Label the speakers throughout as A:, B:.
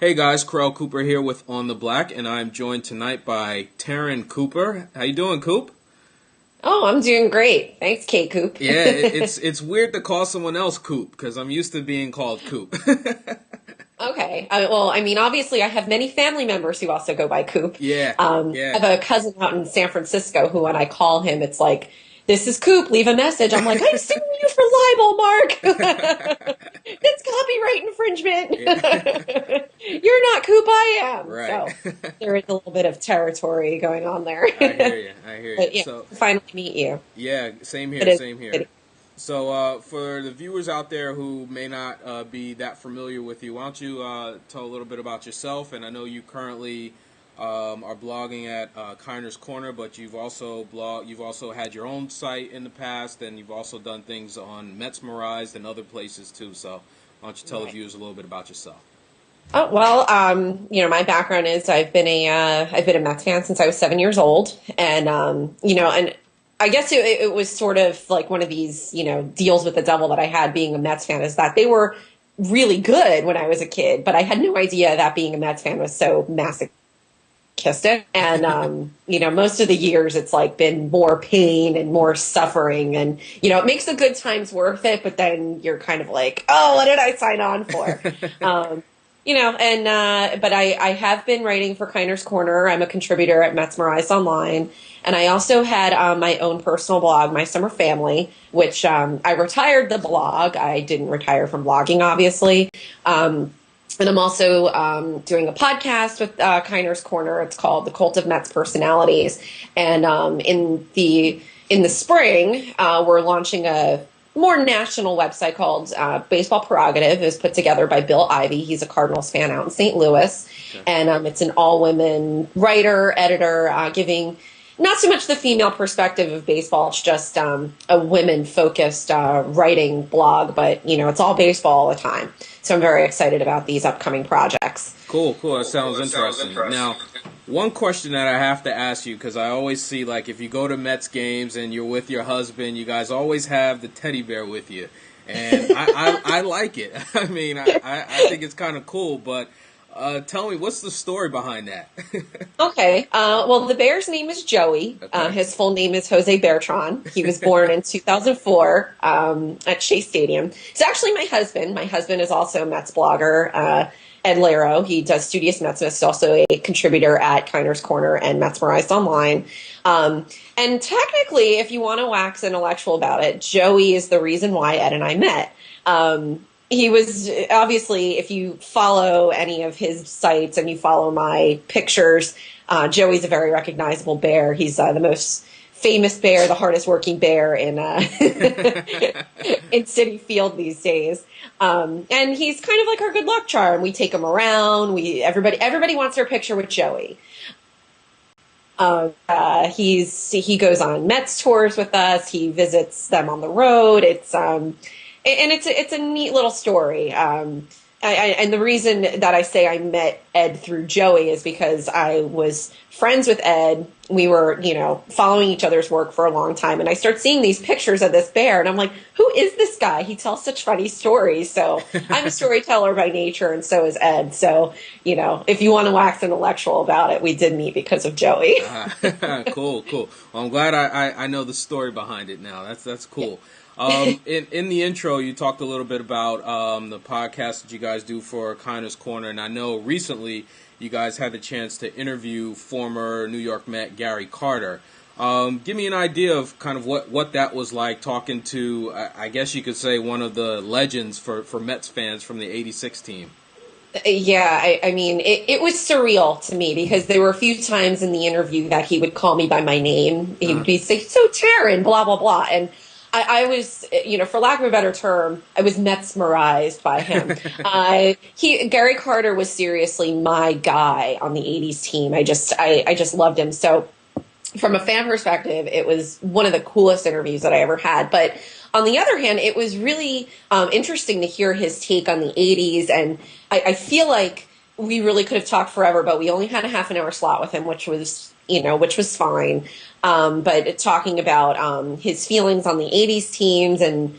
A: Hey guys, Corell Cooper here with On the Black, and I'm joined tonight by Taryn Cooper. How you doing, Coop?
B: Oh, I'm doing great. Thanks, Kate Coop.
A: Yeah, it's weird to call someone else Coop because I'm used to being called Coop.
B: Okay. Well, I mean, obviously, I have many family members who also go by Coop.
A: Yeah,
B: I
A: yeah.
B: have a cousin out in San Francisco who, when I call him, it's like, "This is Coop. Leave a message." I'm like, "I'm suing you for libel, Mark. It's copyright
A: Yeah.
B: infringement. You're not Coop. I am."
A: Right.
B: So there is a little bit of territory going on there.
A: I hear you. I hear you.
B: But yeah,
A: So,
B: to finally meet you.
A: yeah, same
B: It
A: here,
B: is
A: same here.
B: exciting.
A: So, for the viewers out there who may not be that familiar with you, why don't you tell a little bit about yourself? And I know you currently are blogging at Kinder's Corner, but you've also had your own site in the past, and you've also done things on Mesmerized and other places too. So, why don't you tell the
B: Right.
A: viewers a little bit about yourself?
B: Oh, well, my background is I've been a Mets fan since I was 7 years old, and and I guess it was sort of like one of these deals with the devil that I had being a Mets fan, is that they were really good when I was a kid, but I had no idea that being a Mets fan was so masochistic, and most of the years it's like been more pain and more suffering, and it makes the good times worth it, but then you're kind of like, oh, what did I sign on for? Um, but I have been writing for Kinder's Corner. I'm a contributor at Mesmerized Online. And I also had my own personal blog, My Summer Family, which I retired the blog. I didn't retire from blogging, obviously. And I'm also doing a podcast with Kinder's Corner. It's called The Cult of Mets Personalities. And in the spring, we're launching a more national website called Baseball Prerogative. It was put together by Bill Ivey. He's a Cardinals fan out in St. Louis.
A: Okay.
B: And it's an all-women writer, editor, giving not so much the female perspective of baseball. It's just a women-focused writing blog, but, it's all baseball all the time. So I'm very excited about these upcoming projects.
A: Cool, cool. That sounds interesting. Now, one question that I have to ask you, because I always see, like, if you go to Mets games and you're with your husband, you guys always have the teddy bear with you. And I like it. I mean, I think it's kind of cool, but tell me, what's the story behind that?
B: Okay. Well, the bear's name is Joey.
A: Okay.
B: His full name is Jose Bertran. He was born in 2004 at Shea Stadium. It's actually my husband. My husband is also a Mets blogger, Ed Laro. He does Studious Mets. He's also a contributor at Kinder's Corner and Mesmerized Online. And technically, if you want to wax intellectual about it, Joey is the reason why Ed and I met. He was obviously, if you follow any of his sites and you follow my pictures, Joey's a very recognizable bear. He's the most famous bear, the hardest working bear in in Citi Field these days. And he's kind of like our good luck charm. We take him around. Everybody wants their picture with Joey. He goes on Mets tours with us. He visits them on the road. It's a neat little story. And the reason that I say I met Ed through Joey is because I was friends with Ed. We were, following each other's work for a long time. And I start seeing these pictures of this bear. And I'm like, who is this guy? He tells such funny stories. So I'm a storyteller by nature, and so is Ed. So, if you want to wax intellectual about it, we did meet because of Joey.
A: Cool, cool. Well, I'm glad I know the story behind it now. That's cool. In the intro, you talked a little bit about the podcast that you guys do for Kinder's Corner, and I know recently you guys had the chance to interview former New York Met Gary Carter. Give me an idea of kind of what that was like, talking to, I guess you could say, one of the legends for Mets fans from the '86 team.
B: Yeah, I mean, it was surreal to me because there were a few times in the interview that he would call me by my name. He would be say, "So Taryn, blah, blah, blah." And I was, for lack of a better term, I was mesmerized by him. Gary Carter was seriously my guy on the '80s team. I just loved him. So from a fan perspective, it was one of the coolest interviews that I ever had. But on the other hand, it was really interesting to hear his take on the '80s. And I feel like we really could have talked forever, but we only had a half an hour slot with him, which was fine. But talking about his feelings on the '80s teams and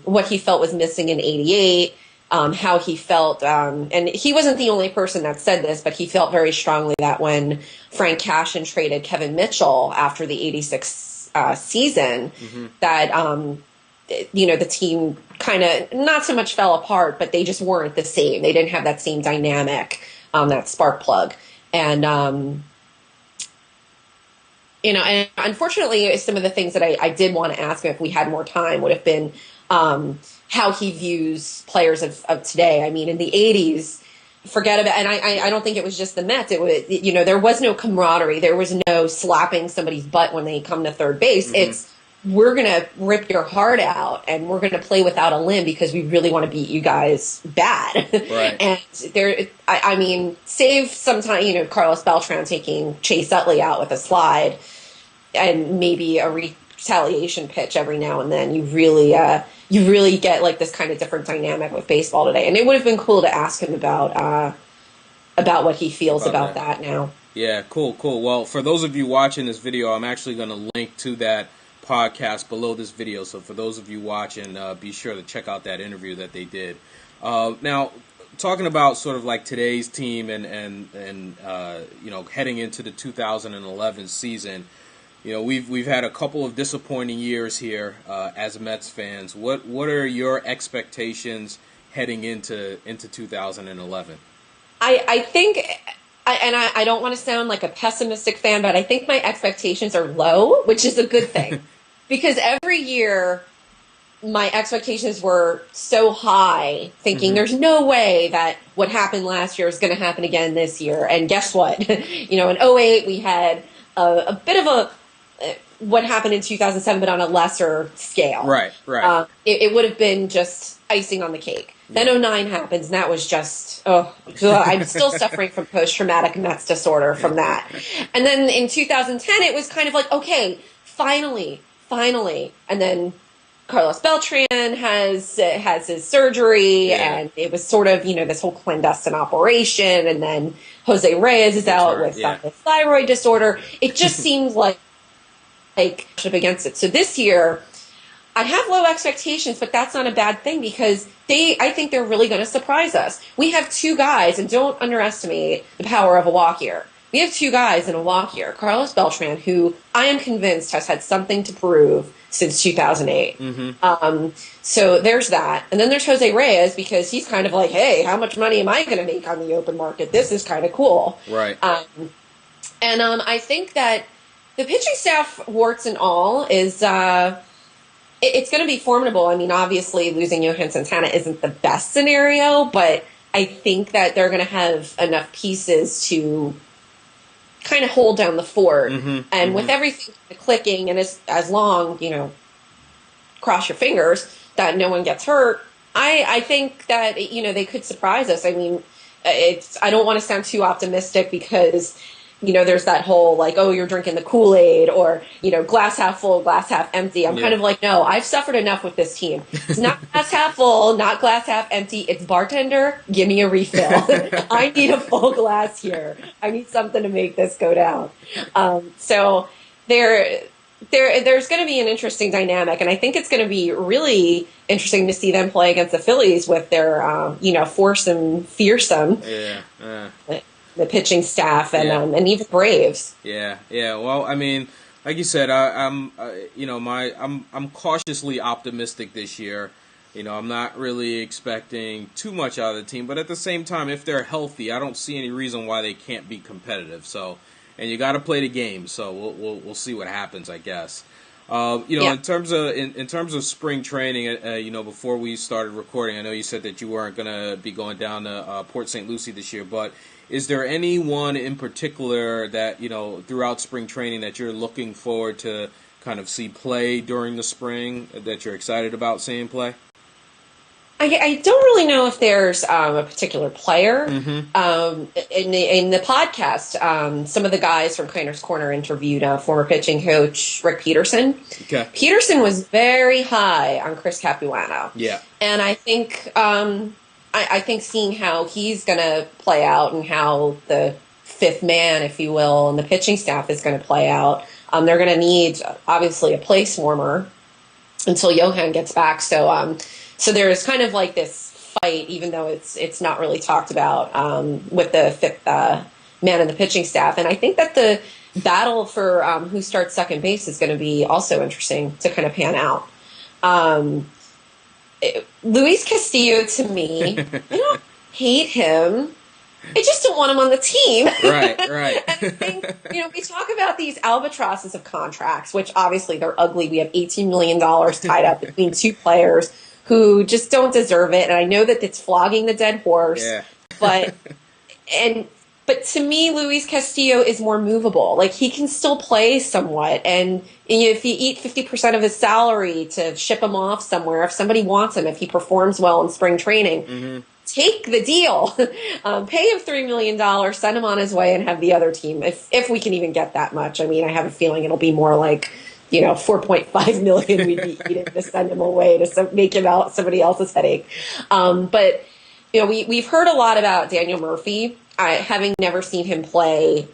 B: what he felt was missing in '88, how he felt. And he wasn't the only person that said this, but he felt very strongly that when Frank Cashin traded Kevin Mitchell after the 86 season, that, the team kind of not so much fell apart, but they just weren't the same. They didn't have that same dynamic, that spark plug. And, and unfortunately, some of the things that I did want to ask him if we had more time would have been how he views players of today. I mean, in the 80s, forget about, and I don't think it was just the Mets. It was, there was no camaraderie. There was no slapping somebody's butt when they come to third base. It's, we're going to rip your heart out and we're going to play without a limb because we really want to beat you guys bad.
A: Right.
B: And I mean, save some time, Carlos Beltran taking Chase Utley out with a slide and maybe a retaliation pitch every now and then. You really get like this kind of different dynamic with baseball today. And it would have been cool to ask him about what he feels about that now. Yeah,
A: cool. Well, for those of you watching this video, I'm actually going to link to that podcast below this video. So for those of you watching, be sure to check out that interview that they did. Now, talking about sort of like today's team and heading into the 2011 season, we've had a couple of disappointing years here as Mets fans. What are your expectations heading into 2011?
B: I think, and I don't want to sound like a pessimistic fan, but I think my expectations are low, which is a good thing. Because every year my expectations were so high, thinking there's no way that what happened last year is going to happen again this year. And guess what? In 2008 we had a bit of what happened in 2007, but on a lesser scale.
A: Right.
B: It would have been just icing on the cake. Then 2009 happens, and that was just, I'm still suffering from post-traumatic Mets disorder from that. And then in 2010, it was kind of like, okay, finally. And then Carlos Beltran has his surgery, and it was sort of, this whole clandestine operation, and then Jose Reyes is out with thyroid disorder. It just seems like up against it. So this year, I have low expectations, but that's not a bad thing because I think they're really going to surprise us. We have two guys, and don't underestimate the power of a walk year. We have two guys in a walk year. Carlos Beltran, who I am convinced has had something to prove since 2008. So there's that. And then there's Jose Reyes because he's kind of like, hey, how much money am I going to make on the open market? This is kind of cool.
A: Right.
B: I think that the pitching staff, warts and all, is it's going to be formidable. I mean, obviously, losing Johan Santana isn't the best scenario, but I think that they're going to have enough pieces to kind of hold down the fort. And with everything clicking, and as long, cross your fingers that no one gets hurt, I think that, they could surprise us. I mean, I don't want to sound too optimistic because there's that whole like, oh, you're drinking the Kool-Aid or, glass half full, glass half empty. I'm kind of like, no, I've suffered enough with this team. It's not glass half full, not glass half empty. It's bartender, give me a refill. I need a full glass here. I need something to make this go down. So there's going to be an interesting dynamic. And I think it's going to be really interesting to see them play against the Phillies with their, foursome, fearsome. The pitching staff and even Braves.
A: Yeah. Well, I mean, like you said, I'm cautiously optimistic this year. I'm not really expecting too much out of the team, but at the same time, if they're healthy, I don't see any reason why they can't be competitive. So, and you got to play the game. So we'll see what happens, I guess. In terms of spring training, before we started recording, I know you said that you weren't going to be going down to Port St. Lucie this year, but is there anyone in particular that, throughout spring training that you're looking forward to kind of see play during the spring that you're excited about seeing play?
B: I don't really know if there's a particular player. In the podcast, some of the guys from Kiner's Corner interviewed former pitching coach Rick Peterson. Okay. Peterson was very high on Chris Capuano.
A: Yeah.
B: And I think I think seeing how he's going to play out and how the fifth man, if you will, and the pitching staff is going to play out, they're going to need, obviously, a place warmer until Johan gets back. So there's kind of like this fight, even though it's not really talked about with the fifth man in the pitching staff. And I think that the battle for who starts second base is going to be also interesting to kind of pan out. Luis Castillo, to me, I don't hate him. I just don't want him on the team.
A: Right.
B: And I think, we talk about these albatrosses of contracts, which obviously they're ugly. We have $18 million tied up between two players who just don't deserve it. And I know that it's flogging the dead horse.
A: Yeah.
B: But to me, Luis Castillo is more movable. Like, he can still play somewhat. And if you eat 50% of his salary to ship him off somewhere, if somebody wants him, if he performs well in spring training, take the deal. Pay him $3 million, send him on his way, and have the other team, if we can even get that much. I mean, I have a feeling it'll be more like, $4.5 million we'd be eating to send him away to make him out somebody else's headache. But we've heard a lot about Daniel Murphy. Having never seen him play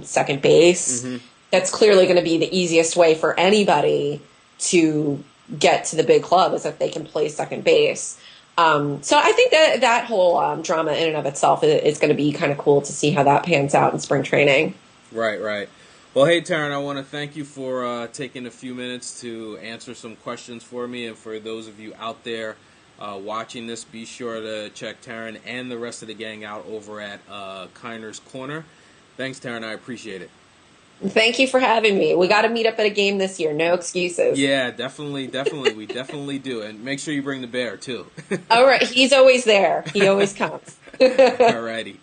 B: second base, that's clearly going to be the easiest way for anybody to get to the big club, is if they can play second base. So I think that whole drama in and of itself is going to be kind of cool to see how that pans out in spring training.
A: Right. Well, hey, Taryn, I want to thank you for taking a few minutes to answer some questions for me. And for those of you out there watching this, be sure to check Taryn and the rest of the gang out over at Kiner's Corner. Thanks, Taryn. I appreciate it.
B: Thank you for having me. We got to meet up at a game this year. No excuses.
A: Yeah, definitely. We definitely do. And make sure you bring the bear, too.
B: All right. He's always there. He always comes.
A: All righty.